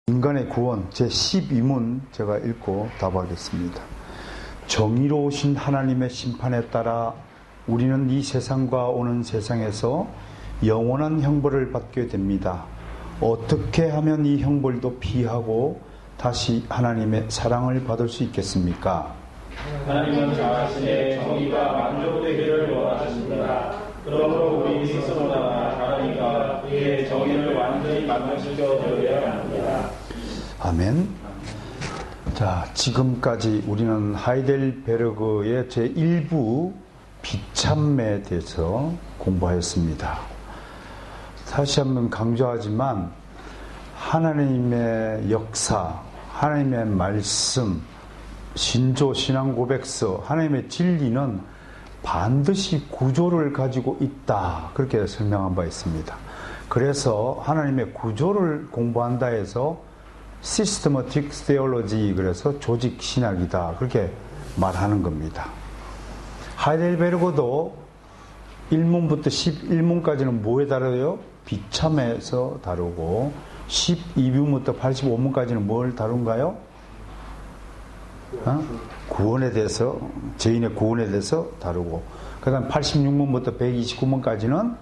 인간의 구원 제12문 제가 읽고 답하겠습니다. 정의로우신 하나님의 심판에 따라 우리는 이 세상과 오는 세상에서 영원한 형벌을 받게 됩니다. 어떻게 하면 이 형벌도 피하고 다시 하나님의 사랑을 받을 수 있겠습니까? 하나님은 자신의 정의가 만족되기를 원하십니다. 그러므로 우리 스스로나 하나님과 그의 정의를 완전히 만족시켜 드려야 합니다. 아멘. 자, 지금까지 우리는 하이델베르그의 제1부 비참에 대해서 공부하였습니다. 다시 한번 강조하지만 하나님의 역사, 하나님의 말씀, 신조, 신앙고백서, 하나님의 진리는 반드시 구조를 가지고 있다. 그렇게 설명한 바 있습니다. 그래서 하나님의 구조를 공부한다 해서 Systematic Theology, 그래서 조직신학이다. 그렇게 말하는 겁니다. 하이델베르그도 1문부터 11문까지는 뭐에 다뤄요? 비참에서 다루고 12문부터 85문까지는 뭘 다룬가요? 구원에 대해서, 죄인의 구원에 대해서 다루고, 그 다음 86문부터 129문까지는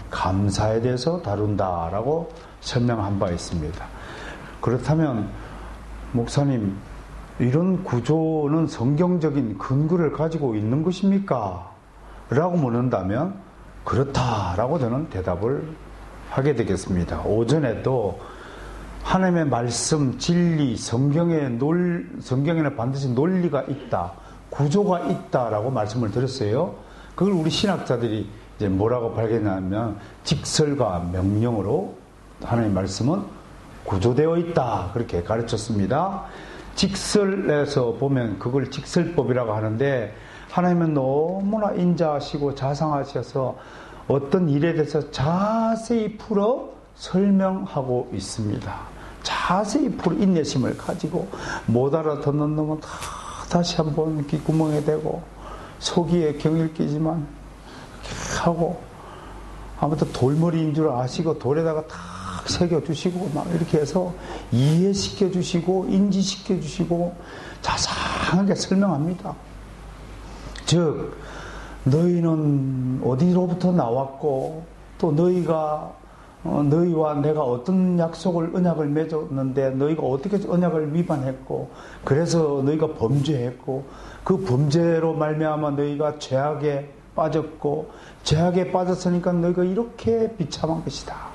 감사에 대해서 다룬다라고 설명한 바 있습니다. 그렇다면 목사님, 이런 구조는 성경적인 근거를 가지고 있는 것입니까? 라고 묻는다면 그렇다라고 저는 대답을 하게 되겠습니다. 오전에도 하나님의 말씀, 진리, 성경에는 반드시 논리가 있다, 구조가 있다라고 말씀을 드렸어요. 그걸 우리 신학자들이 이제 뭐라고 발견하냐면 직설과 명령으로 하나님의 말씀은 구조되어 있다, 그렇게 가르쳤습니다. 직설에서 보면 그걸 직설법이라고 하는데, 하나님은 너무나 인자하시고 자상하셔서 어떤 일에 대해서 자세히 풀어 설명하고 있습니다. 자세히 풀어 인내심을 가지고 못 알아듣는 놈은 다시 한번 귓구멍에 대고 속이에 경일 끼지만 하고, 아무튼 돌머리인 줄 아시고 돌에다가 다 새겨주시고 막 이렇게 해서 이해시켜주시고 인지시켜주시고 자상하게 설명합니다. 즉, 너희는 어디로부터 나왔고, 또 너희와 내가 어떤 언약을 맺었는데 너희가 어떻게 언약을 위반했고, 그래서 너희가 범죄했고, 그 범죄로 말미암아 너희가 죄악에 빠졌고, 죄악에 빠졌으니까 너희가 이렇게 비참한 것이다.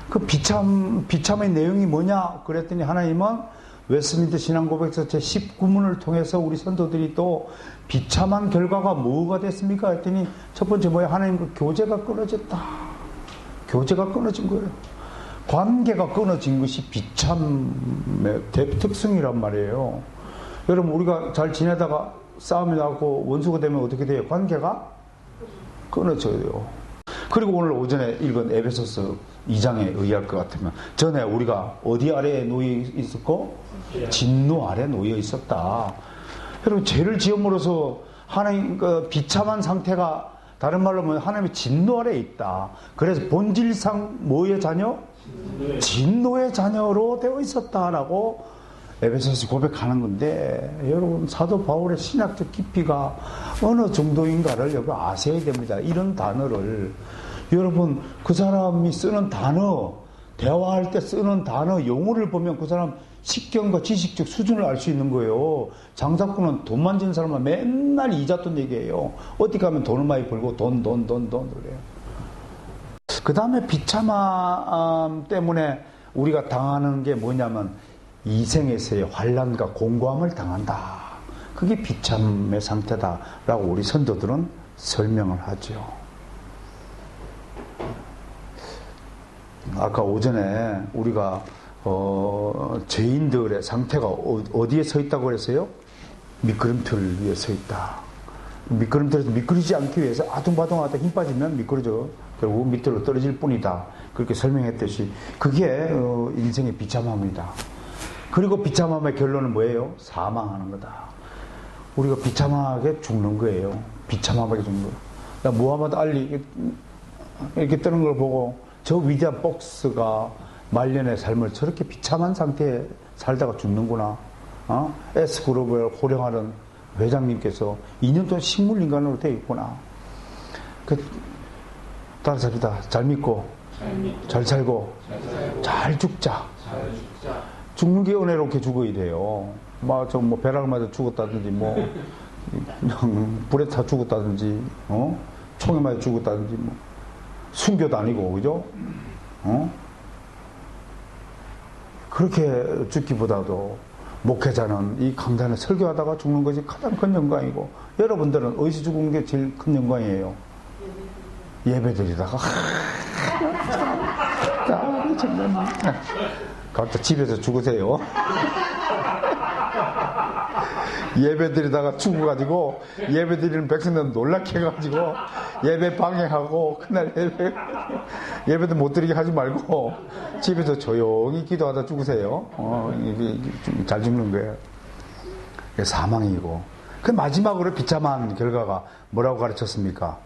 그 비참의 내용이 뭐냐? 그랬더니 하나님은 웨스민트 신앙고백서 제19문을 통해서 우리 선도들이 또 비참한 결과가 뭐가 됐습니까? 했더니 첫 번째 뭐야? 하나님과 교제가 끊어졌다. 교제가 끊어진 거예요. 관계가 끊어진 것이 비참의 특성이란 말이에요. 여러분, 우리가 잘 지내다가 싸움이 나고 원수가 되면 어떻게 돼요? 관계가 끊어져요. 그리고 오늘 오전에 읽은 에베소서 2장에 의할 것 같으면, 전에 우리가 어디 아래에 놓여 있었고? 진노 아래 놓여 있었다. 여러분, 죄를 지음으로써 하나님 비참한 상태가, 다른 말로 하면 하나님의 진노 아래에 있다. 그래서 본질상 뭐의 자녀? 진노의 자녀로 되어 있었다라고 에베소서 고백하는 건데, 여러분, 사도 바울의 신학적 깊이가 어느 정도인가를 여기 아셔야 됩니다. 이런 단어를 여러분, 그 사람이 쓰는 단어, 대화할 때 쓰는 단어, 용어를 보면 그 사람 식견과 지식적 수준을 알 수 있는 거예요. 장사꾼은 돈 만지는 사람은 맨날 이자돈 얘기해요. 어디 가면 돈을 많이 벌고 돈 그래요. 그 다음에 비참함 때문에 우리가 당하는 게 뭐냐면 이생에서의 환난과 공고함을 당한다. 그게 비참의 상태다라고 우리 선조들은 설명을 하죠. 아까 오전에 우리가 죄인들의 상태가 어디에 서 있다고 그랬어요? 미끄럼틀 위에 서 있다. 미끄럼틀에서 미끄러지지 않기 위해서 아둥바둥하다 힘 빠지면 미끄러져. 결국 밑으로 떨어질 뿐이다. 그렇게 설명했듯이 그게 인생의 비참함이다. 그리고 비참함의 결론은 뭐예요? 사망하는 거다. 우리가 비참하게 죽는 거예요. 비참하게 죽는 거예요. 무하마드 알리 이렇게 뜨는 걸 보고 저 위대한 복스가 말년의 삶을 저렇게 비참한 상태에 살다가 죽는구나. S그룹을 호령하는 회장님께서 2년 동안 식물인간으로 되어 있구나. 따라잡니다. 잘 믿고, 잘 살고, 잘 죽자. 죽는 게 은혜롭게 죽어야 돼요. 뭐 벼락을 맞아 죽었다든지, 그냥 불에 타 죽었다든지, 총에 맞아 죽었다든지, 순교도 아니고, 그죠? 그렇게 죽기보다도 목회자는 이 강단에 설교하다가 죽는 것이 가장 큰 영광이고, 여러분들은 어디서 죽은 게 제일 큰 영광이에요? 예배드리다가. 정말. 각자 집에서 죽으세요. 예배드리다가 죽어가지고, 예배드리는 백성들은 놀랍게 해가지고, 예배 방해하고, 그날 예배도 못 드리게 하지 말고, 집에서 조용히 기도하다 죽으세요. 이게 잘 죽는 거예요. 이게 사망이고. 그 마지막으로 비참한 결과가 뭐라고 가르쳤습니까?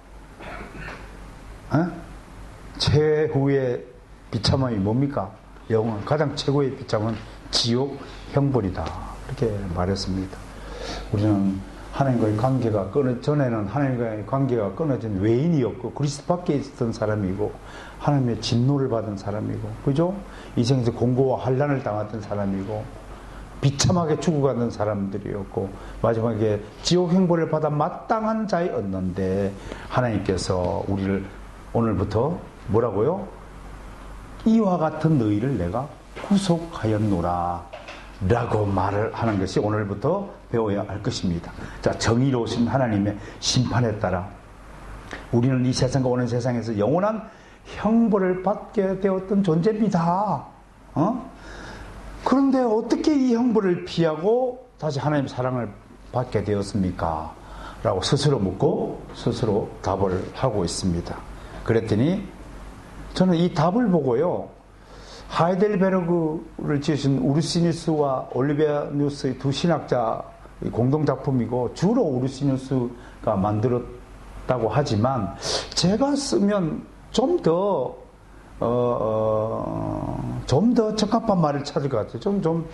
최후의 비참함이 뭡니까? 영원 가장 최고의 비참은 지옥 형벌이다. 이렇게 말했습니다. 우리는 하나님과의 관계가 전에는 하나님과의 관계가 끊어진 외인이었고 그리스도 밖에 있었던 사람이고 하나님의 진노를 받은 사람이고, 그죠? 이 생에서 공고와 환난을 당했던 사람이고 비참하게 죽어가는 사람들이었고 마지막에 지옥 형벌을 받아 마땅한 자였는데, 하나님께서 우리를 오늘부터 뭐라고요? 이와 같은 너희를 내가 구속하였노라 라고 말을 하는 것이 오늘부터 배워야 할 것입니다. 자, 정의로우신 하나님의 심판에 따라 우리는 이 세상과 오는 세상에서 영원한 형벌을 받게 되었던 존재입니다. 그런데 어떻게 이 형벌을 피하고 다시 하나님의 사랑을 받게 되었습니까? 라고 스스로 묻고 스스로 답을 하고 있습니다. 그랬더니 저는 이 답을 보고요, 하이델베르그를 지으신 우르시누스와 올리베아 뉴스의 두 신학자 공동작품이고 주로 우르시누스가 만들었다고 하지만 제가 쓰면 좀 더 적합한 말을 찾을 것 같아요. 좀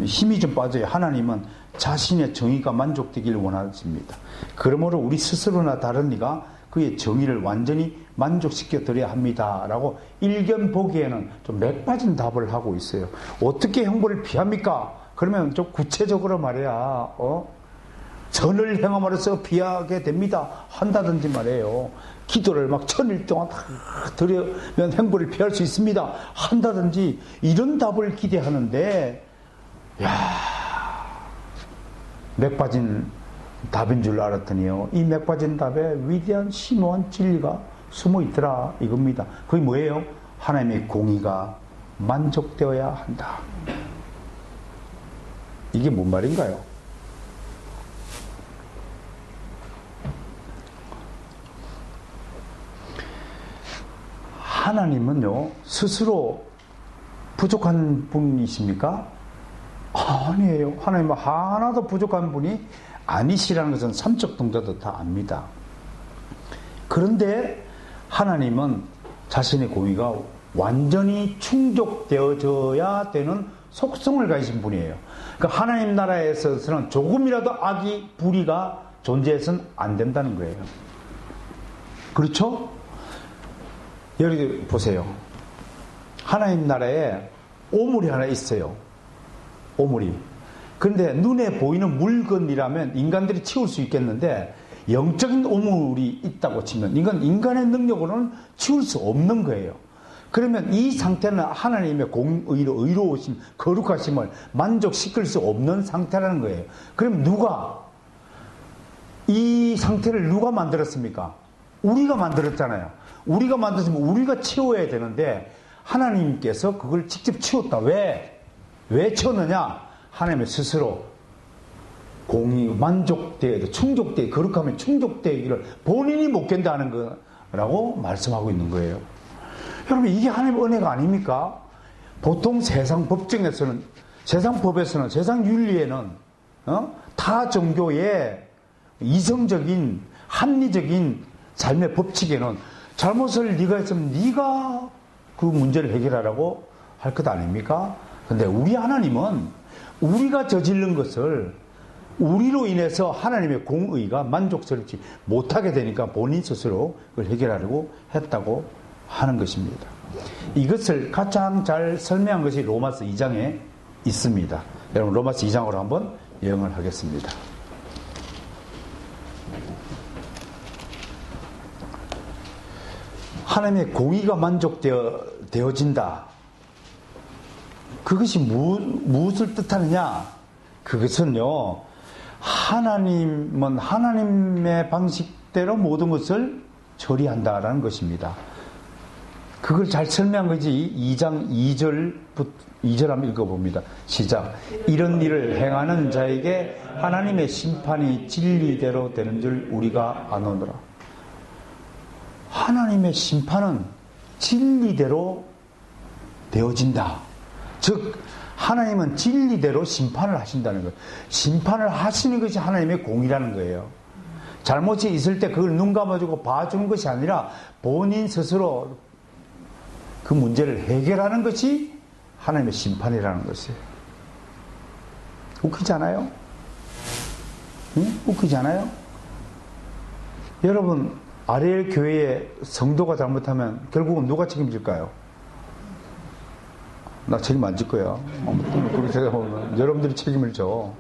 힘이 좀 빠져요. 하나님은 자신의 정의가 만족되기를 원하십니다. 그러므로 우리 스스로나 다른 이가 그의 정의를 완전히 만족시켜 드려야 합니다. 라고 일견 보기에는 좀 맥빠진 답을 하고 있어요. 어떻게 형벌을 피합니까? 그러면 좀 구체적으로 말해야, 전을 행함으로써 피하게 됩니다. 한다든지 말이에요. 기도를 막 1000일 동안 다 드리면 형벌을 피할 수 있습니다. 한다든지 이런 답을 기대하는데, 맥빠진 답인 줄 알았더니요, 이 맥빠진 답에 위대한 심오한 진리가 숨어 있더라 이겁니다. 그게 뭐예요? 하나님의 공의가 만족되어야 한다. 이게 뭔 말인가요? 하나님은요 스스로 부족한 분이십니까? 아니에요. 하나님은 하나도 부족한 분이 아니시라는 것은 삼적 동자도 다 압니다. 그런데 하나님은 자신의 공의가 완전히 충족되어져야 되는 속성을 가지신 분이에요. 그러니까 하나님 나라에 있어서는 조금이라도 악이 불의가 존재해서는 안 된다는 거예요. 그렇죠? 여기 보세요. 하나님 나라에 오물이 하나 있어요. 오물이. 그런데 눈에 보이는 물건이라면 인간들이 치울 수 있겠는데 영적인 오물이 있다고 치면 인간의 능력으로는 치울 수 없는 거예요. 그러면 이 상태는 하나님의 공의로 의로우심, 거룩하심을 만족시킬 수 없는 상태라는 거예요. 그럼 이 상태를 누가 만들었습니까? 우리가 만들었잖아요. 우리가 만들었으면 우리가 치워야 되는데 하나님께서 그걸 직접 치웠다. 왜 치웠느냐? 하나님의 스스로 공의 만족되어야 충족되어 거룩하면 충족되기를 본인이 못 견다는 거라고 말씀하고 있는 거예요. 여러분, 이게 하나님의 은혜가 아닙니까? 보통 세상 법정에서는, 세상 법에서는, 세상 윤리에는 타 종교의 이성적인 합리적인 삶의 법칙에는 잘못을 네가 했으면 네가 그 문제를 해결하라고 할 것 아닙니까? 근데 우리 하나님은 우리가 저지른 것을 우리로 인해서 하나님의 공의가 만족스럽지 못하게 되니까 본인 스스로 그걸 해결하려고 했다고 하는 것입니다. 이것을 가장 잘 설명한 것이 로마서 2장에 있습니다. 여러분 로마서 2장으로 한번 예언을 하겠습니다. 하나님의 공의가 만족되어진다. 그것이 무엇을 뜻하느냐? 그것은요, 하나님은 하나님의 방식대로 모든 것을 처리한다라는 것입니다. 그걸 잘 설명한 것이 2장 2절 한번 읽어봅니다. 시작. 이런 일을 행하는 자에게 하나님의 심판이 진리대로 되는 줄 우리가 아노노라. 하나님의 심판은 진리대로 되어진다. 즉 하나님은 진리대로 심판을 하신다는 거예요. 심판을 하시는 것이 하나님의 공이라는 거예요. 잘못이 있을 때 그걸 눈 감아주고 봐주는 것이 아니라 본인 스스로 그 문제를 해결하는 것이 하나님의 심판이라는 것이에요. 웃기지 않아요? 응? 웃기지 않아요? 여러분 아레엘 교회의 성도가 잘못하면 결국은 누가 책임질까요? 나 책임 안 질 거야. 그렇게 생각하면 여러분들이 책임을 져.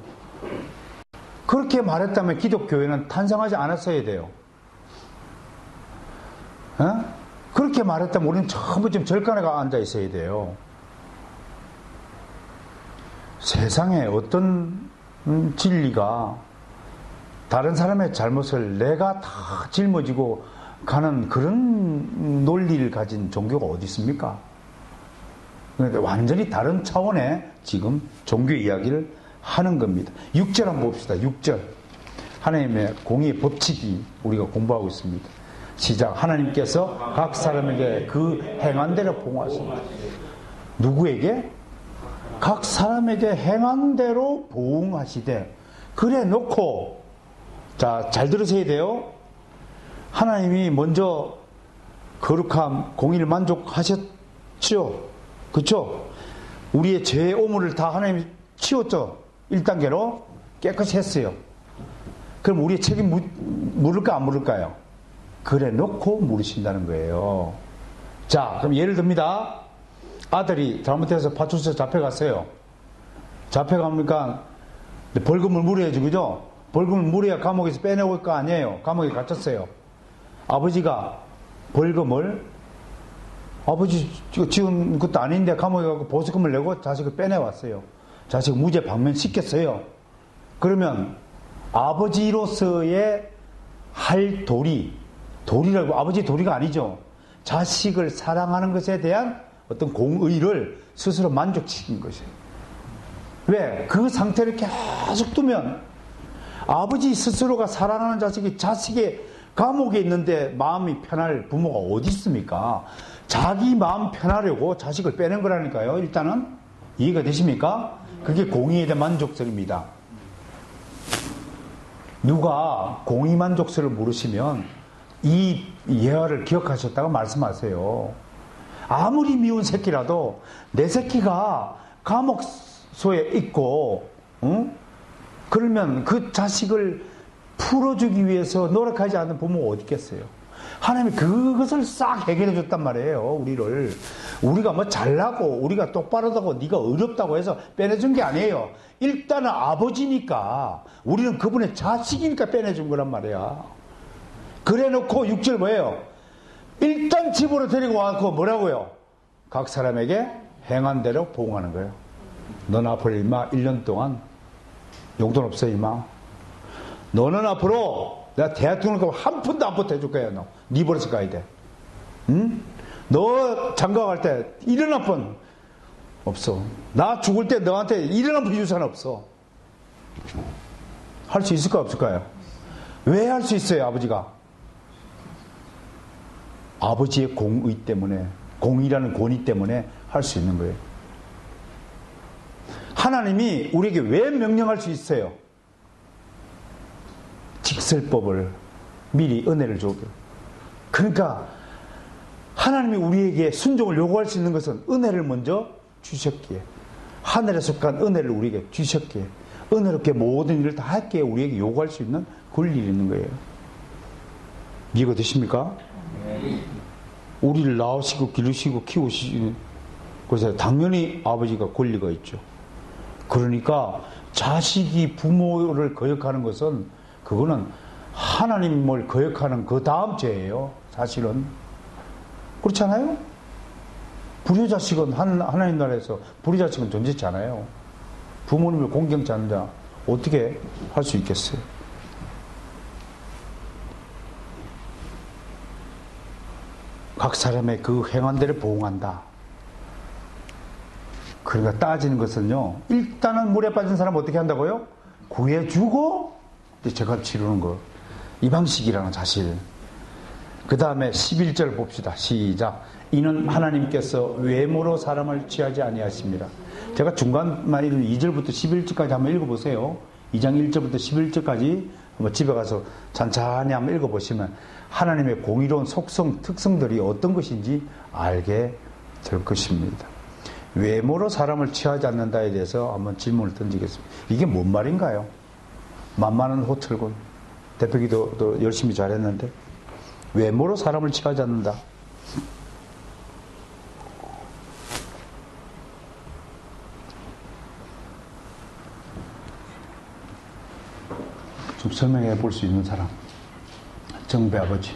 그렇게 말했다면 기독교회는 탄생하지 않았어야 돼요. 어? 그렇게 말했다면 우리는 전부 절간에 앉아 있어야 돼요. 세상에 어떤 진리가 다른 사람의 잘못을 내가 다 짊어지고 가는 그런 논리를 가진 종교가 어디 있습니까? 그러니까 완전히 다른 차원의 지금 종교 이야기를 하는 겁니다. 6절 한번 봅시다. 6절. 하나님의 공의의 법칙이 우리가 공부하고 있습니다. 시작. 하나님께서 각 사람에게 그 행한 대로 보응하십니다. 누구에게? 각 사람에게 행한 대로 보응하시되 그래 놓고 자, 잘 들으셔야 돼요. 하나님이 먼저 거룩함, 공의를 만족하셨죠. 그렇죠? 우리의 죄의 오물을 다 하나님이 치웠죠. 1단계로 깨끗이 했어요. 그럼 우리의 책임 물을까 안 물을까요? 그래 놓고 물으신다는 거예요. 자, 그럼 예를 듭니다. 아들이 잘못해서 파출소에 잡혀갔어요. 잡혀가니까 벌금을 물어야지, 그죠? 벌금을 물어야 감옥에서 빼내올 거 아니에요. 감옥에 갇혔어요. 아버지가 벌금을 아버지 지은 것도 아닌데 감옥에 가고 보수금을 내고 자식을 빼내왔어요. 자식을 무죄 방면시켰어요. 그러면 아버지로서의 할 도리라고 아버지 도리가 아니죠. 자식을 사랑하는 것에 대한 어떤 공의를 스스로 만족시킨 것이에요. 왜? 그 상태를 계속 두면 아버지 스스로가 사랑하는 자식의 감옥에 있는데 마음이 편할 부모가 어디 있습니까? 자기 마음 편하려고 자식을 빼는 거라니까요. 일단은 이해가 되십니까? 그게 공의에 대한 만족스러움입니다. 누가 공의 만족스러움을 물으시면 이 예화를 기억하셨다고 말씀하세요. 아무리 미운 새끼라도 내 새끼가 감옥소에 있고 그러면 그 자식을 풀어주기 위해서 노력하지 않는 부모가 어디 있겠어요? 하나님이 그것을 싹 해결해 줬단 말이에요. 우리를. 우리가 뭐 잘나고 우리가 똑바르다고 네가 어렵다고 해서 빼내준 게 아니에요. 일단은 아버지니까 우리는 그분의 자식이니까 빼내준 거란 말이야. 그래 놓고 6절 뭐예요? 일단 집으로 데리고 와서 뭐라고요? 각 사람에게 행한 대로 보응하는 거예요. 넌 앞으로 임마 1년 동안 용돈 없어 임마. 너는 앞으로 내가 대학 등록금 한 푼도 안 보태줄 거야. 너. 네 버릇을 가야 돼. 응? 너 장가 갈 때 1원 한 푼 없어. 나 죽을 때 너한테 1원 한 푼 유산 없어. 할 수 있을까 없을까요? 왜 할 수 있어요 아버지가? 아버지의 공의 때문에, 공의라는 권위 때문에 할 수 있는 거예요. 하나님이 우리에게 왜 명령할 수 있어요? 직설법을 미리 은혜를 주고. 그러니까 하나님이 우리에게 순종을 요구할 수 있는 것은 은혜를 먼저 주셨기에, 하늘에 속한 은혜를 우리에게 주셨기에, 은혜롭게 모든 일을 다 할기에 우리에게 요구할 수 있는 권리가 있는 거예요. 이해가 되십니까? 우리를 낳으시고 기르시고 키우시는 것에 당연히 아버지가 권리가 있죠. 그러니까 자식이 부모를 거역하는 것은 그거는 하나님을 거역하는 그 다음 죄예요. 사실은. 그렇잖아요? 불효자식은 하나님 나라에서 불효자식은 존재치 않아요. 부모님을 공경치 않는 자 어떻게 할 수 있겠어요? 각 사람의 그 행한 대로 보응한다. 그러니까 따지는 것은요, 일단은 물에 빠진 사람 어떻게 한다고요? 구해주고 제가 치르는 거. 이 방식이라는 사실. 그 다음에 11절 봅시다. 시작. 이는 하나님께서 외모로 사람을 취하지 아니하십니다. 제가 중간만 읽은 2절부터 11절까지 한번 읽어보세요. 2장 1절부터 11절까지 한번 집에 가서 찬찬히 한번 읽어보시면 하나님의 공의로운 속성, 특성들이 어떤 것인지 알게 될 것입니다. 외모로 사람을 취하지 않는다에 대해서 한번 질문을 던지겠습니다. 이게 뭔 말인가요? 만만한 호철군 대표기도 열심히 잘했는데 외모로 사람을 취하지 않는다. 좀 설명해 볼 수 있는 사람. 정배 아버지.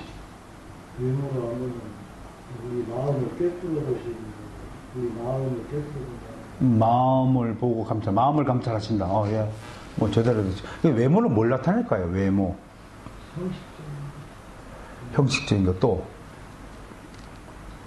외모가 아니면 우리 마음을 깨뜨려 보시는 우리 마음을 깨뜨린다. 마음을 보고 감찰, 마음을 감찰하신다. 예. 뭐 제대로 되죠. 외모는 뭘 나타낼까요? 외모. 형식적인 것도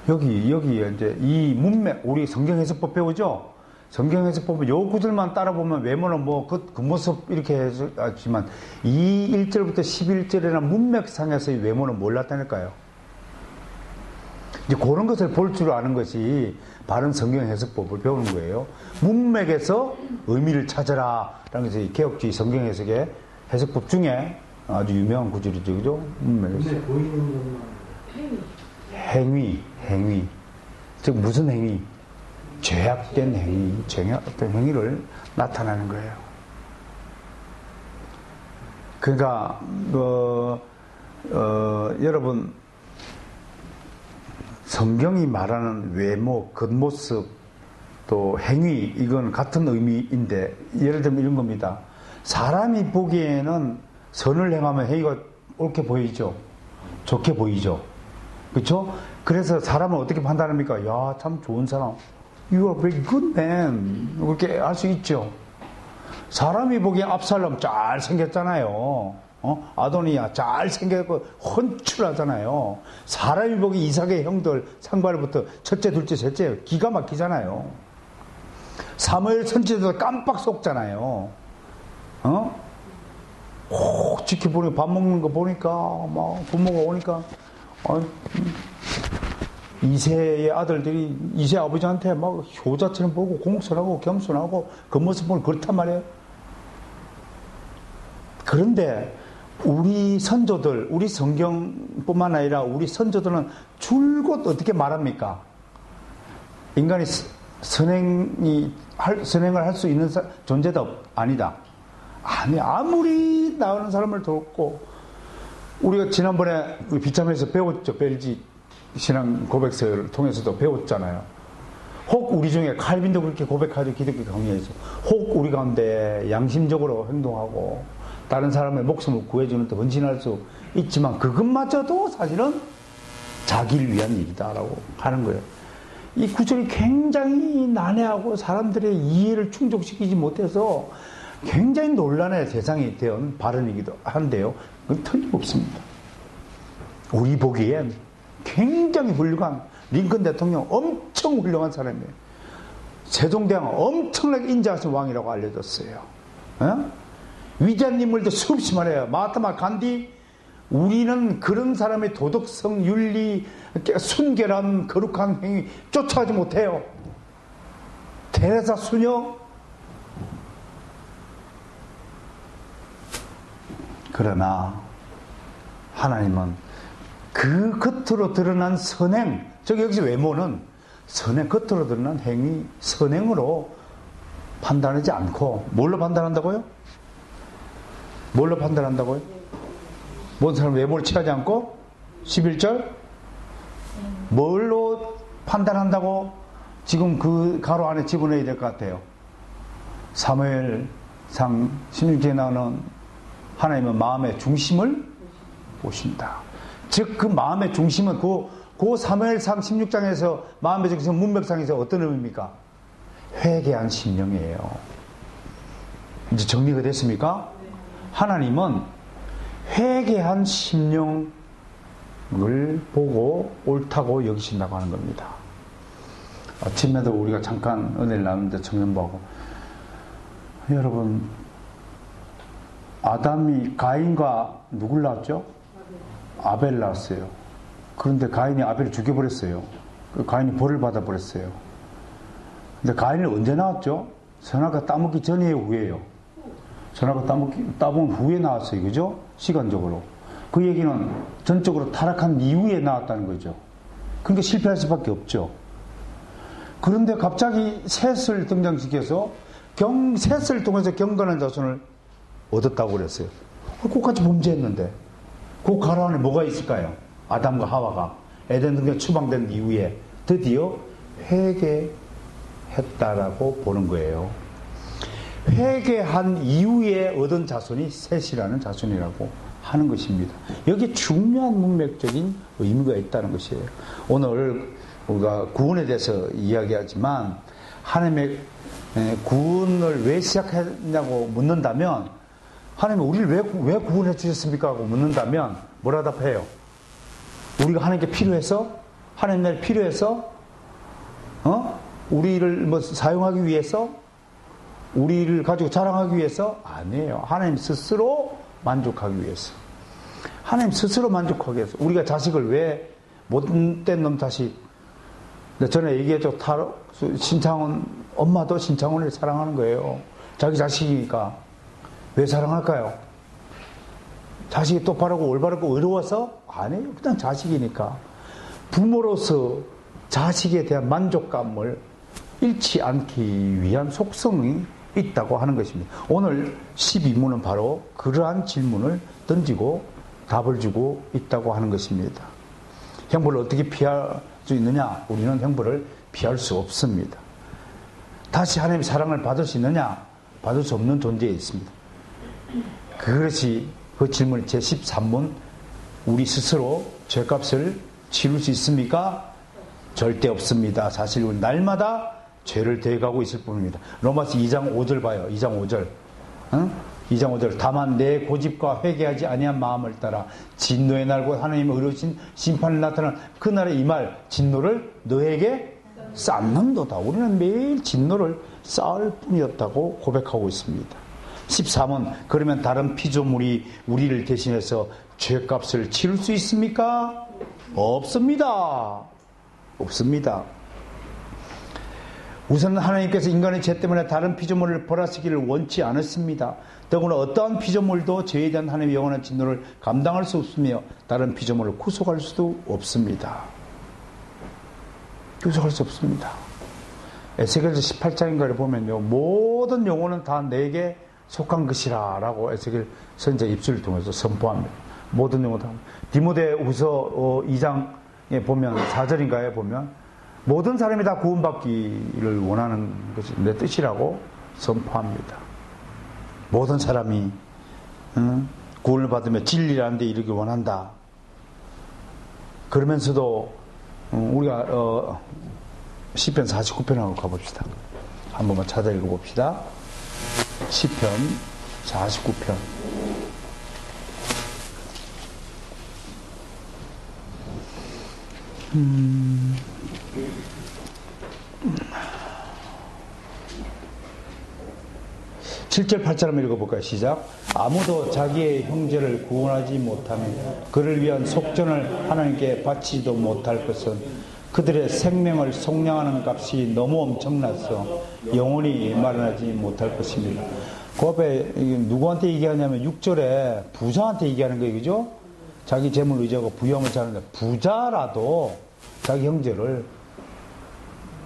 여기 이제 이 문맥 우리 성경 해석법 배우죠? 성경 해석법은 요 구절만 따라보면 외모는 뭐 그 모습 이렇게 하지만 이 1절부터 11절이나 문맥상에서의 외모는 뭘 나타낼까요? 이제 그런 것을 볼 줄 아는 것이 바른 성경 해석법을 배우는 거예요. 문맥에서 의미를 찾아라 라는 것이 개혁주의 성경 해석의 해석법 중에 아주 유명한 구절이죠. 그죠? 문맥에서. 눈에 보이는 것만. 행위. 즉 무슨 행위? 죄악된 행위, 죄악된 행위를 나타나는 거예요. 그러니까 여러분 성경이 말하는 외모, 겉모습, 또 행위 이건 같은 의미인데 예를 들면 이런 겁니다. 사람이 보기에는 선을 행하면 행위가 옳게 보이죠. 좋게 보이죠. 그렇죠? 그래서 사람을 어떻게 판단합니까? 야, 참 좋은 사람. You are very good man. 그렇게 할 수 있죠. 사람이 보기에 압살롬 잘 생겼잖아요. 아도니야 잘 생겼고 헌출하잖아요. 사람이 보기 이삭의 형들 상발부터 첫째, 둘째, 셋째 기가 막히잖아요. 사무엘 선지자도 깜빡 속잖아요. 지켜보니 밥 먹는 거 보니까 막 부모가 오니까 이세의 아들들이 이세 아버지한테 막 효자처럼 보고 공손하고 겸손하고 그 모습 보면 그렇단 말이에요. 그런데 우리 선조들, 우리 성경뿐만 아니라 우리 선조들은 줄곧 어떻게 말합니까? 인간이 선행을 할 수 있는 존재도 아니다. 아니, 아무리 나오는 사람을 돕고 우리가 지난번에 비참에서 배웠죠. 벨지 신앙 고백서를 통해서도 배웠잖아요. 혹 우리 중에 칼빈도 그렇게 고백하죠. 기독교 강의에서. 혹 우리 가운데 양심적으로 행동하고 다른 사람의 목숨을 구해주는 데 헌신할 수 있지만 그것마저도 사실은 자기를 위한 일이다라고 하는 거예요. 이 구절이 굉장히 난해하고 사람들의 이해를 충족시키지 못해서 굉장히 논란의 대상이 된 발언이기도 한데요. 그건 틀림없습니다. 우리 보기엔 굉장히 훌륭한 링컨 대통령 엄청 훌륭한 사람이에요. 세종대왕 엄청나게 인자하신 왕이라고 알려졌어요. 위대한 인물도 수없이 말해요. 마하트마 간디. 우리는 그런 사람의 도덕성, 윤리, 순결한 거룩한 행위 쫓아가지 못해요. 테레사 수녀. 그러나 하나님은 그 겉으로 드러난 선행, 저기 여기서 외모는 선행, 겉으로 드러난 행위, 선행으로 판단하지 않고, 뭘로 판단한다고요? 뭘로 판단한다고요? 모든 사람 외모를 취하지 않고? 11절? 뭘로 판단한다고? 지금 그 가로 안에 집어넣어야 될 것 같아요. 사무엘상 16장에 나오는 하나님은 마음의 중심을 보신다. 즉, 그 마음의 중심은 그 사무엘상 16장에서 마음의 중심 문맥상에서 어떤 의미입니까? 회개한 심령이에요. 이제 정리가 됐습니까? 하나님은 회개한 심령을 보고 옳다고 여기신다고 하는 겁니다. 아침에도 우리가 잠깐 은혜를 나누는데 청년부하고, 여러분, 아담이 가인과 누굴 낳았죠? 아벨 낳았어요. 그런데 가인이 아벨을 죽여버렸어요. 가인이 벌을 받아버렸어요. 근데 가인을 언제 낳았죠? 선악과 따먹기 전이에요, 후에요? 선악과 따먹은 후에 낳았어요. 그죠? 시간적으로. 그 얘기는 전적으로 타락한 이후에 낳았다는 거죠. 그러니까 실패할 수밖에 없죠. 그런데 갑자기 셋을 등장시켜서 셋을 통해서 경건한 자손을 얻었다고 그랬어요. 그것까지 범죄했는데 그 가로 안에 뭐가 있을까요? 아담과 하와가 에덴 동산 추방된 이후에 드디어 회개했다라고 보는 거예요. 회개한 이후에 얻은 자손이 셋이라는 자손이라고 하는 것입니다. 여기에 중요한 문맥적인 의미가 있다는 것이에요. 오늘 우리가 구원에 대해서 이야기하지만 하나님의 구원을 왜 시작했냐고 묻는다면, 하나님이 우리를 왜 구원해 주셨습니까? 하고 묻는다면 뭐라 답해요? 우리가 하나님께 필요해서? 하나님 나라에 필요해서? 우리를 뭐 사용하기 위해서? 우리를 가지고 자랑하기 위해서? 아니에요. 하나님 스스로 만족하기 위해서. 하나님 스스로 만족하기 위해서. 우리가 자식을 왜 못된 놈 자식, 전에 얘기했죠. 신창원, 엄마도 신창원을 사랑하는 거예요. 자기 자식이니까. 왜 사랑할까요? 자식이 똑바르고 올바르고 의로워서? 아니에요. 그냥 자식이니까. 부모로서 자식에 대한 만족감을 잃지 않기 위한 속성이 있다고 하는 것입니다. 오늘 12문은 바로 그러한 질문을 던지고 답을 주고 있다고 하는 것입니다. 형벌을 어떻게 피할 수 있느냐? 우리는 형벌을 피할 수 없습니다. 다시 하나님의 사랑을 받을 수 있느냐? 받을 수 없는 존재에 있습니다. 그것이 그 질문 제13문, 우리 스스로 죄값을 치룰 수 있습니까? 절대 없습니다. 사실 우리 날마다 죄를 대가고 있을 뿐입니다. 로마서 2장 5절 봐요. 2장 5절. 2장 5절. 다만 내 고집과 회개하지 아니한 마음을 따라 진노의 날고 하나님의 의로우신 심판을 나타난 그날의 이 말, 진노를 너에게 쌓는도다. 우리는 매일 진노를 쌓을 뿐이었다고 고백하고 있습니다. 13은 그러면 다른 피조물이 우리를 대신해서 죄값을 치를 수 있습니까? 없습니다. 없습니다. 우선 하나님께서 인간의 죄 때문에 다른 피조물을 벌하시기를 원치 않았습니다. 더구나 어떠한 피조물도 죄에 대한 하나님의 영원한 진노를 감당할 수 없으며 다른 피조물을 구속할 수도 없습니다. 구속할 수 없습니다. 에스겔서 18장인가를 보면요, 모든 영혼은 다 내게 속한 것이라 라고 에스겔 선지자 입술을 통해서 선포합니다. 모든 영혼 다. 디모데후서 2장에 보면 4절인가에 보면 모든 사람이 다 구원받기를 원하는 것이 내 뜻이라고 선포합니다. 모든 사람이 구원을 받으며 진리라는 데 이르길 원한다. 그러면서도 우리가 시편 49편하고 가봅시다. 한 번만 찾아 읽어봅시다. 시편 49편. (7절) (8절) 한번 읽어볼까요? 시작. 아무도 자기의 형제를 구원하지 못하며 그를 위한 속전을 하나님께 바치지도 못할 것은 그들의 생명을 속량하는 값이 너무 엄청나서 영원히 마련하지 못할 것입니다. 그 앞에 누구한테 얘기하냐면 6절에 부자한테 얘기하는 거예요. 그죠? 자기 재물 의지하고 부영을 차는데 부자라도 자기 형제를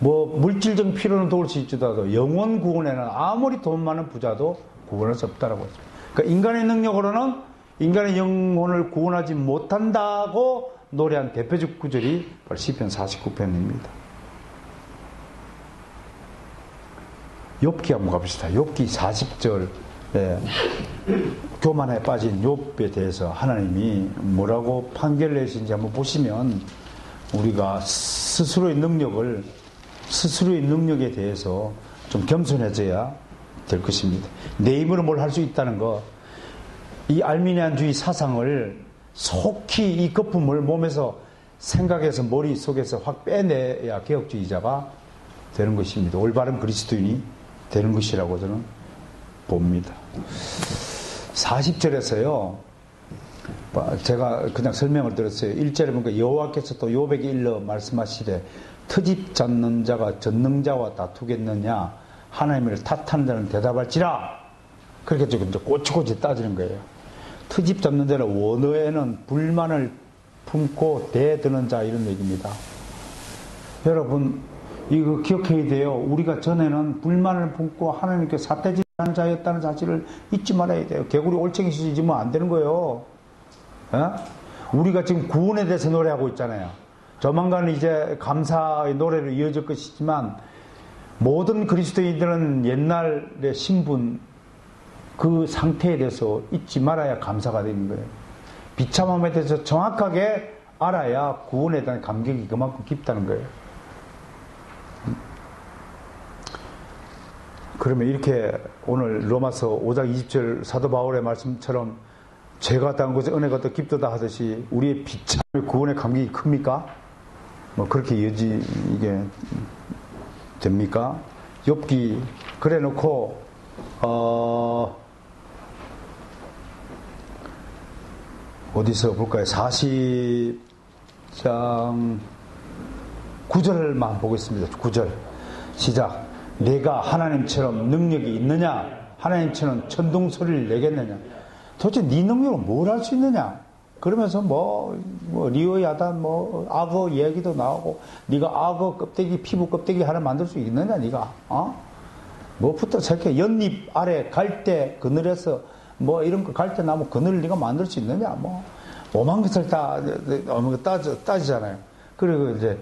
뭐 물질적 필요는 도울 수 있지도 영혼 구원에는 아무리 돈 많은 부자도 구원할 수 없다라고 했습니다. 그러니까 인간의 능력으로는 인간의 영혼을 구원하지 못한다고 노래한 대표적 구절이 바로 시편 49편입니다. 욥기 한번 가봅시다. 욥기 40절 교만에 빠진 욥에 대해서 하나님이 뭐라고 판결을 내신지 한번 보시면 우리가 스스로의 능력에 대해서 좀 겸손해져야 될 것입니다. 내 힘으로 뭘 할 수 있다는 것, 이 알미니안주의 사상을 속히 이 거품을 몸에서 생각해서 머릿속에서 확 빼내야 개혁주의자가 되는 것입니다. 올바른 그리스도인이 되는 것이라고 저는 봅니다. 40절에서요, 제가 그냥 설명을 들었어요. 1절에 보니까 여호와께서 또 욥에게 일러 말씀하시되 트집 잡는 자가 전능자와 다투겠느냐, 하나님을 탓하는 자는 대답할지라. 그렇게 지금 이제 꼬치꼬치 따지는 거예요. 트집 잡는 자는 원어에는 불만을 품고 대드는 자, 이런 얘기입니다. 여러분 이거 기억해야 돼요. 우리가 전에는 불만을 품고 하나님께 사태질하는 자였다는 사실을 잊지 말아야 돼요. 개구리 올챙이 씻으면 안 되는 거예요. 우리가 지금 구원에 대해서 노래하고 있잖아요. 조만간 이제 감사의 노래로 이어질 것이지만 모든 그리스도인들은 옛날의 신분, 그 상태에 대해서 잊지 말아야 감사가 되는 거예요. 비참함에 대해서 정확하게 알아야 구원에 대한 감격이 그만큼 깊다는 거예요. 그러면 이렇게 오늘 로마서 5장 20절 사도 바울의 말씀처럼 죄가 당한 곳에 은혜가 더 깊도다 하듯이 우리의 비참의 구원의 감격이 큽니까? 뭐 그렇게 이게 됩니까? 욥기 그래 놓고 어디서 볼까요? 40장 9절만 보겠습니다. 9절 시작. 내가 하나님처럼 능력이 있느냐? 하나님처럼 천둥소리를 내겠느냐? 도대체 네 능력으로 뭘 할 수 있느냐? 그러면서 뭐 리어야단 악어 얘기도 나오고, 네가 악어 껍데기, 피부 껍데기 하나 만들 수 있느냐, 네가? 뭐부터 저렇게 연잎 아래 갈대 그늘에서 이런 거 갈대나무 그늘을 네가 만들 수 있느냐? 오만 것을 다 따지잖아요. 그리고 이제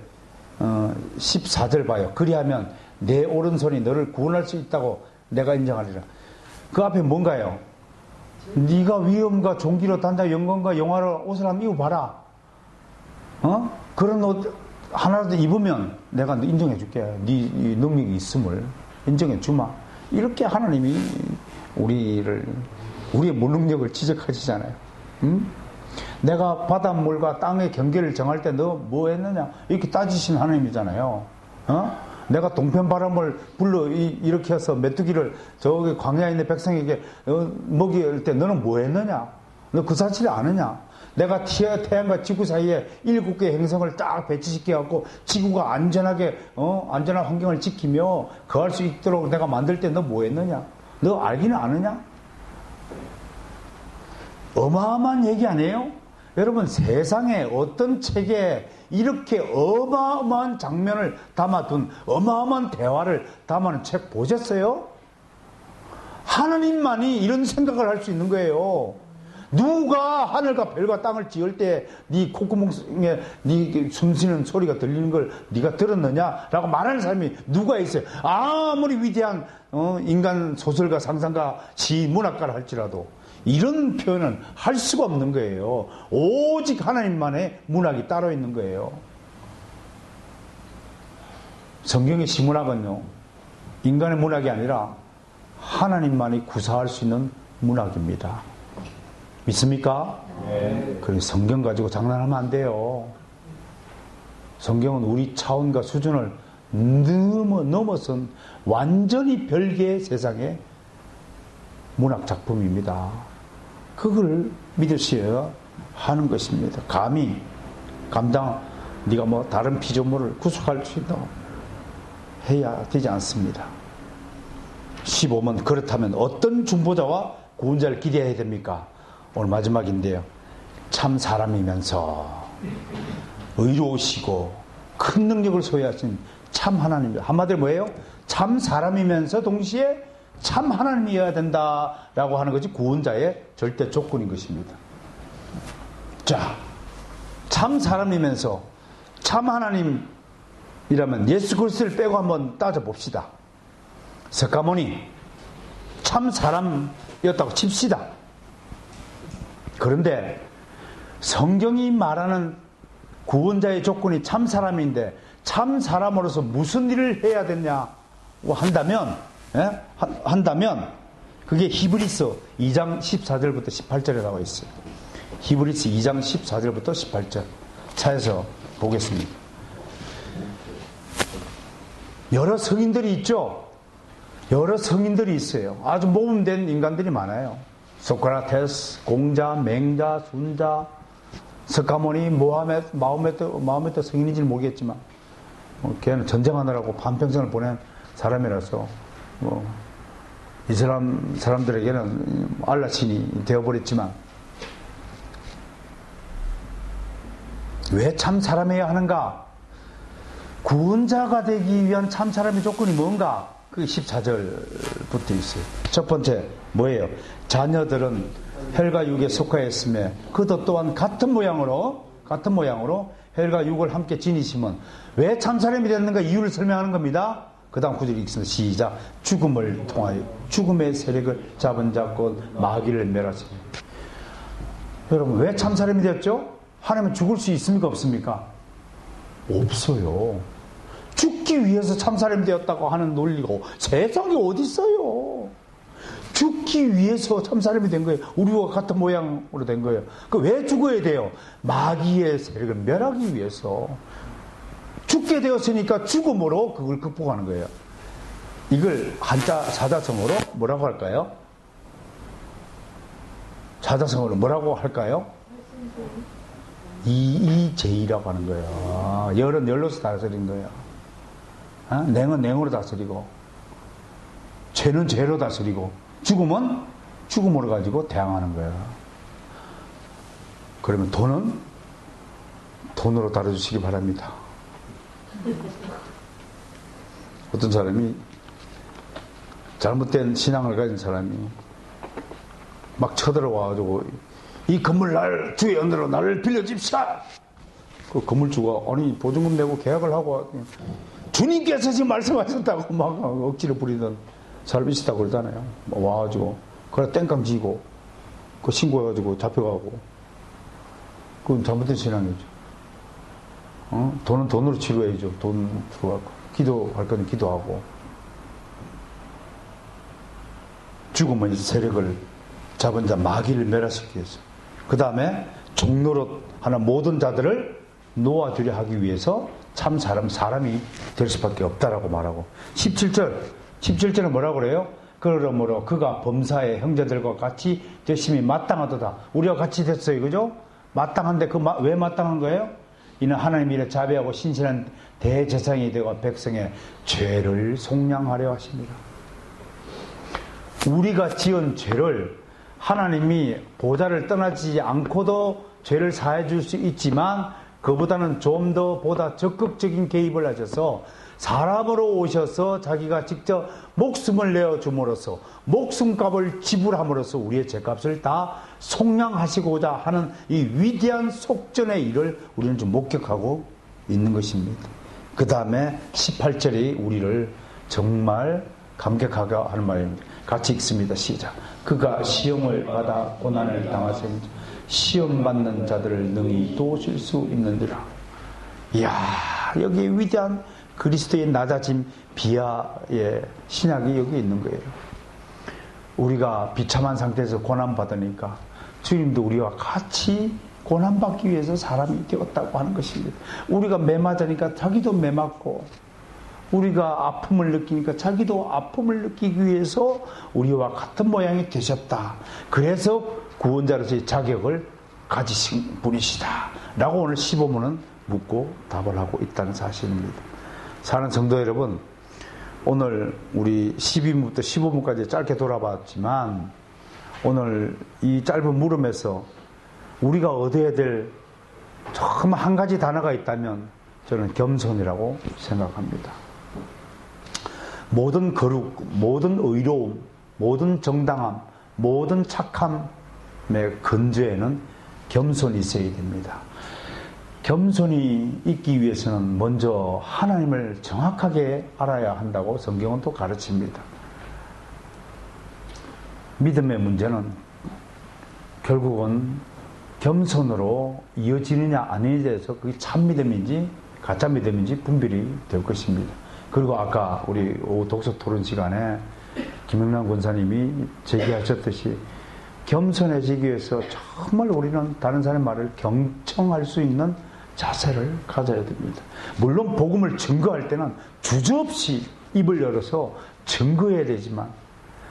14절 봐요. 그리하면 내 오른손이 너를 구원할 수 있다고 내가 인정하리라. 그 앞에 뭔가요? 네가 위엄과 존귀로 단자 영광과 영화로 옷을 한번 입어봐라. 그런 옷 하나라도 입으면 내가 인정해 줄게. 네 능력이 있음을 인정해 주마. 이렇게 하나님이 우리의 무능력을 지적하시잖아요. 내가 바닷물과 땅의 경계를 정할 때 너 뭐 했느냐? 이렇게 따지신 하나님이잖아요. 내가 동편 바람을 불러 이렇게 해서 메뚜기를 저기 광야에 있는 백성에게 먹일 때 너는 뭐 했느냐? 너 그 사실을 아느냐? 내가 태양과 지구 사이에 7개의 행성을 딱 배치시켜갖고 지구가 안전하게 안전한 환경을 지키며 거할 수 있도록 내가 만들 때 너 뭐 했느냐? 너 알기는 아느냐? 어마어마한 얘기 아니에요? 여러분, 세상에 어떤 책에 이렇게 어마어마한 장면을 담아둔 어마어마한 대화를 담아놓은 책 보셨어요? 하나님만이 이런 생각을 할 수 있는 거예요. 누가 하늘과 별과 땅을 지을 때 네 콧구멍에 네 숨쉬는 소리가 들리는 걸 네가 들었느냐? 라고 말하는 사람이 누가 있어요? 아무리 위대한 인간 소설가, 상상가, 시, 문학가라 할지라도 이런 표현은 할 수가 없는 거예요. 오직 하나님만의 문학이 따로 있는 거예요. 성경의 시문학은요, 인간의 문학이 아니라 하나님만이 구사할 수 있는 문학입니다. 믿습니까? 네. 그래서 성경 가지고 장난하면 안 돼요. 성경은 우리 차원과 수준을 넘어선 완전히 별개의 세상의 문학 작품입니다. 그걸 믿으셔야 하는 것입니다. 감히 네가 다른 피조물을 구속할 수 있다고 해야 되지 않습니다. 15번 그렇다면 어떤 중보자와 구원자를 기대해야 됩니까? 오늘 마지막인데요. 참 사람이면서 의로우시고 큰 능력을 소유하신 참 하나님입니다. 한마디로 뭐예요? 참 사람이면서 동시에 참 하나님이어야 된다라고 하는 것이 구원자의 절대 조건인 것입니다. 자, 참 사람이면서 참 하나님이라면 예수 그리스도를 빼고 한번 따져봅시다. 스가모니 참 사람이었다고 칩시다. 그런데 성경이 말하는 구원자의 조건이 참 사람인데 참 사람으로서 무슨 일을 해야 되냐고 한다면 그게 히브리서 2장 14절부터 18절에 나와 있어요. 히브리서 2장 14절부터 18절 차에서 보겠습니다. 여러 성인들이 있죠. 여러 성인들이 있어요. 아주 모범된 인간들이 많아요. 소크라테스, 공자, 맹자, 순자, 스가모니, 마호메트 성인인지는 모르겠지만 걔는 전쟁하느라고 반평생을 보낸 사람이라서 이슬람 사람들에게는 알라 신이 되어버렸지만 왜 참 사람이어야 하는가? 구원자가 되기 위한 참 사람의 조건이 뭔가? 그 14절부터 있어요. 첫 번째 뭐예요? 자녀들은 혈과 육에 속하였으며 그도 또한 같은 모양으로 혈과 육을 함께 지니시면 왜 참사람이 됐는가 이유를 설명하는 겁니다. 그 다음 구절이 있습니다. 시작. 죽음을 통하여 죽음의 세력을 잡은 자 곧 마귀를 멸하시니. 여러분 왜 참사람이 됐죠? 하나님은 죽을 수 있습니까 없습니까? 없어요. 죽기 위해서 참사람이 되었다고 하는 논리가 세상에 어디 있어요? 죽기 위해서 참사람이 된 거예요. 우리와 같은 모양으로 된 거예요. 그 왜 죽어야 돼요? 마귀의 세력을 멸하기 위해서. 죽게 되었으니까 죽음으로 그걸 극복하는 거예요. 이걸 한자 사자성어로 뭐라고 할까요? 사자성어로 뭐라고 할까요? 이의제이라고 하는 거예요. 열은 열로서 다스린 거예요. 냉은 냉으로 다스리고 죄는 죄로 다스리고 죽음은 죽음으로 가지고 대항하는 거예요. 그러면 돈은 돈으로 다뤄주시기 바랍니다. 어떤 사람이 잘못된 신앙을 가진 사람이 막 쳐들어와가지고 이 건물 날 주의 연대로 나를 빌려줍시다. 그 건물주가 아니 보증금 내고 계약을 하고 주님께서 지금 말씀하셨다고 막 억지로 부리던 사람이 있다고 그러잖아요. 와가지고 그래 땡깡 지고 그 신고해가지고 잡혀가고 그건 잘못된 신앙이죠. 돈은 돈으로 치료해야죠. 돈 들어가고 기도할 거는 기도하고 죽음은 세력을 잡은 자 마귀를 멸하시기 위해서 그 다음에 종노릇 하는 모든 자들을 놓아주려 하기 위해서 참 사람이 될 수밖에 없다라고 말하고 17절은 뭐라고 그래요? 그러므로 그가 범사의 형제들과 같이 되심이 마땅하도다. 우리와 같이 됐어요. 그죠? 마땅한데 왜 마땅한 거예요? 이는 하나님 일에 자비하고 신실한 대제사장이 되고 백성의 죄를 속량하려 하십니다. 우리가 지은 죄를 하나님이 보좌를 떠나지 않고도 죄를 사해 줄 수 있지만 그보다는 좀 더 보다 적극적인 개입을 하셔서 사람으로 오셔서 자기가 직접 목숨을 내어줌으로써 목숨값을 지불함으로써 우리의 죄값을 다 속량하시고자 하는 이 위대한 속전의 일을 우리는 좀 목격하고 있는 것입니다. 그 다음에 18절이 우리를 정말 감격하게 하는 말입니다. 같이 읽습니다. 시작. 그가 시험을 받아 고난을 당하시니 시험 받는 자들을 능히 도우실 수 있는지라. 이야, 여기 위대한 그리스도의 낮아짐 비하의 신약이 여기 있는 거예요. 우리가 비참한 상태에서 고난받으니까 주님도 우리와 같이 고난받기 위해서 사람이 되었다고 하는 것입니다. 우리가 매맞으니까 자기도 매맞고 우리가 아픔을 느끼니까 자기도 아픔을 느끼기 위해서 우리와 같은 모양이 되셨다. 그래서 구원자로서의 자격을 가지신 분이시다 라고 오늘 15문은 묻고 답을 하고 있다는 사실입니다. 사랑하는 성도 여러분, 오늘 우리 12문부터 15문까지 짧게 돌아봤지만 오늘 이 짧은 물음에서 우리가 얻어야 될 정말 한 가지 단어가 있다면 저는 겸손이라고 생각합니다. 모든 거룩, 모든 의로움, 모든 정당함, 모든 착함의 근저에는 겸손이 있어야 됩니다. 겸손이 있기 위해서는 먼저 하나님을 정확하게 알아야 한다고 성경은 또 가르칩니다. 믿음의 문제는 결국은 겸손으로 이어지느냐 아니냐에 대해서 그게 참 믿음인지 가짜 믿음인지 분별이 될 것입니다. 그리고 아까 우리 오후 독서 토론 시간에 김영란 권사님이 제기하셨듯이 겸손해지기 위해서 정말 우리는 다른 사람의 말을 경청할 수 있는 자세를 가져야 됩니다. 물론 복음을 증거할 때는 주저없이 입을 열어서 증거해야 되지만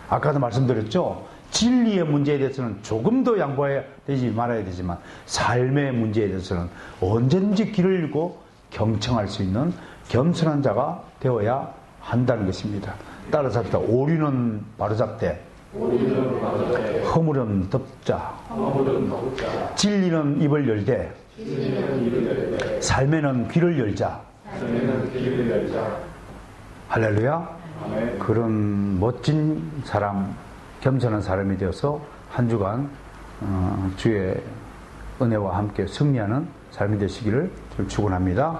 아까도 말씀드렸죠. 진리의 문제에 대해서는 조금 더 양보해야 되지 말아야 되지만 삶의 문제에 대해서는 언제든지 귀를 열고 경청할 수 있는 겸손한 자가 되어야 한다는 것입니다. 따라잡다. 오류는 바로잡되 허물은 덮자. 진리는 입을 열되 삶에는 귀를 열자. 할렐루야. 그런 멋진 사람, 겸손한 사람이 되어서 한 주간 주의 은혜와 함께 승리하는 삶이 되시기를 축원합니다.